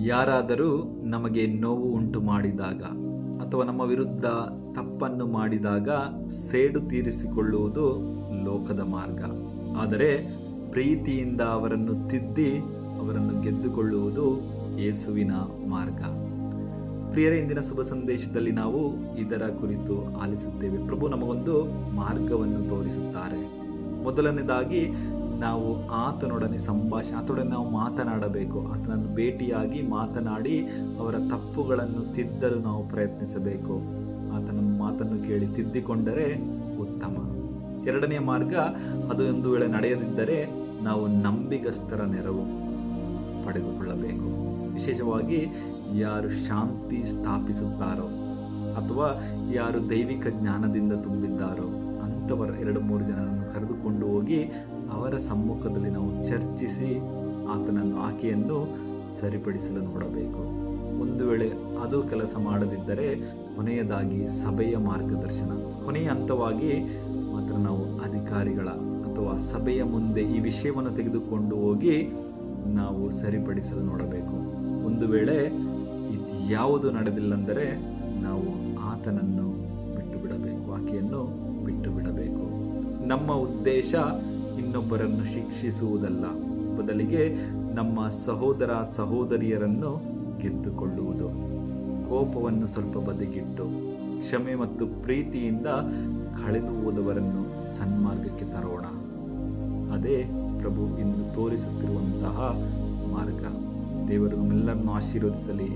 ಯಾರಾದರೂ ನಮಗೆ ನೋವು ಉಂಟು ಮಾಡಿದಾಗ ಅಥವಾ ನಮ್ಮ ವಿರುದ್ಧ ತಪ್ಪನ್ನು ಮಾಡಿದಾಗ ಸೇಡು ತೀರಿಸಿಕೊಳ್ಳುವುದು ಲೋಕದ ಮಾರ್ಗ. ಆದರೆ ಪ್ರೀತಿಯಿಂದ ಅವರನ್ನು ತಿದ್ದಿ ಅವರನ್ನು ಗೆದ್ದುಕೊಳ್ಳುವುದು ಯೇಸುವಿನ ಮಾರ್ಗ. ಪ್ರಿಯರೇ, ಇಂದಿನ ಶುಭ ಸಂದೇಶದಲ್ಲಿ ನಾವು ಇದರ ಕುರಿತು ಆಲಿಸುತ್ತೇವೆ. ಪ್ರಭು ನಮಗೊಂದು ಮಾರ್ಗವನ್ನು ತೋರಿಸುತ್ತಾರೆ. ಮೊದಲನೇದಾಗಿ ನಾವು ಆತನೊಡನೆ ಆತನೊಡನೆ ನಾವು ಮಾತನಾಡಬೇಕು. ಆತನನ್ನು ಭೇಟಿಯಾಗಿ ಮಾತನಾಡಿ ಅವರ ತಪ್ಪುಗಳನ್ನು ತಿದ್ದಲು ನಾವು ಪ್ರಯತ್ನಿಸಬೇಕು. ಆತನ ಮಾತನ್ನು ಕೇಳಿ ತಿದ್ದಿಕೊಂಡರೆ ಉತ್ತಮ. ಎರಡನೆಯ ಮಾರ್ಗ, ಅದು ಒಂದು ವೇಳೆ ನಡೆಯದಿದ್ದರೆ ನಾವು ನಂಬಿಗಸ್ತರ ನೆರವು ಪಡೆದುಕೊಳ್ಳಬೇಕು. ವಿಶೇಷವಾಗಿ ಯಾರು ಶಾಂತಿ ಸ್ಥಾಪಿಸುತ್ತಾರೋ ಅಥವಾ ಯಾರು ದೈವಿಕ ಜ್ಞಾನದಿಂದ ತುಂಬಿದ್ದಾರೋ ಅಂಥವರ 2-3 ಜನರನ್ನು ಕರೆದುಕೊಂಡು ಹೋಗಿ ಅವರ ಸಮ್ಮುಖದಲ್ಲಿ ನಾವು ಚರ್ಚಿಸಿ ಆಕೆಯನ್ನು ಸರಿಪಡಿಸಲು ನೋಡಬೇಕು. ಒಂದು ವೇಳೆ ಅದು ಕೆಲಸ ಮಾಡದಿದ್ದರೆ ಕೊನೆಯದಾಗಿ ಸಭೆಯ ಮಾರ್ಗದರ್ಶನ. ಕೊನೆಯ ಹಂತವಾಗಿ ಮಾತ್ರ ನಾವು ಅಧಿಕಾರಿಗಳ ಅಥವಾ ಸಭೆಯ ಮುಂದೆ ಈ ವಿಷಯವನ್ನು ತೆಗೆದುಕೊಂಡು ಹೋಗಿ ನಾವು ಸರಿಪಡಿಸಲು ನೋಡಬೇಕು. ಒಂದು ವೇಳೆ ಇದ್ಯಾವುದು ನಡೆದಿಲ್ಲಂದರೆ ನಾವು ಆತನನ್ನು ಬಿಟ್ಟು ಬಿಡಬೇಕು, ಆಕೆಯನ್ನು ಬಿಟ್ಟು ಬಿಡಬೇಕು. ನಮ್ಮ ಉದ್ದೇಶ ಇನ್ನೊಬ್ಬರನ್ನು ಶಿಕ್ಷಿಸುವುದಲ್ಲ, ಬದಲಿಗೆ ನಮ್ಮ ಸಹೋದರ ಸಹೋದರಿಯರನ್ನು ಗೆದ್ದುಕೊಳ್ಳುವುದು. ಕೋಪವನ್ನು ಸ್ವಲ್ಪ ಬದಿಗಿಟ್ಟು ಕ್ಷಮೆ ಮತ್ತು ಪ್ರೀತಿಯಿಂದ ಕಳೆದು ಹೋದವರನ್ನು ಸನ್ಮಾರ್ಗಕ್ಕೆ ತರೋಣ. ಅದೇ ಪ್ರಭು ಇಂದು ತೋರಿಸುತ್ತಿರುವಂತಹ ಮಾರ್ಗ. ದೇವರು ನಮ್ಮೆಲ್ಲರನ್ನು ಆಶೀರ್ವದಿಸಲಿ.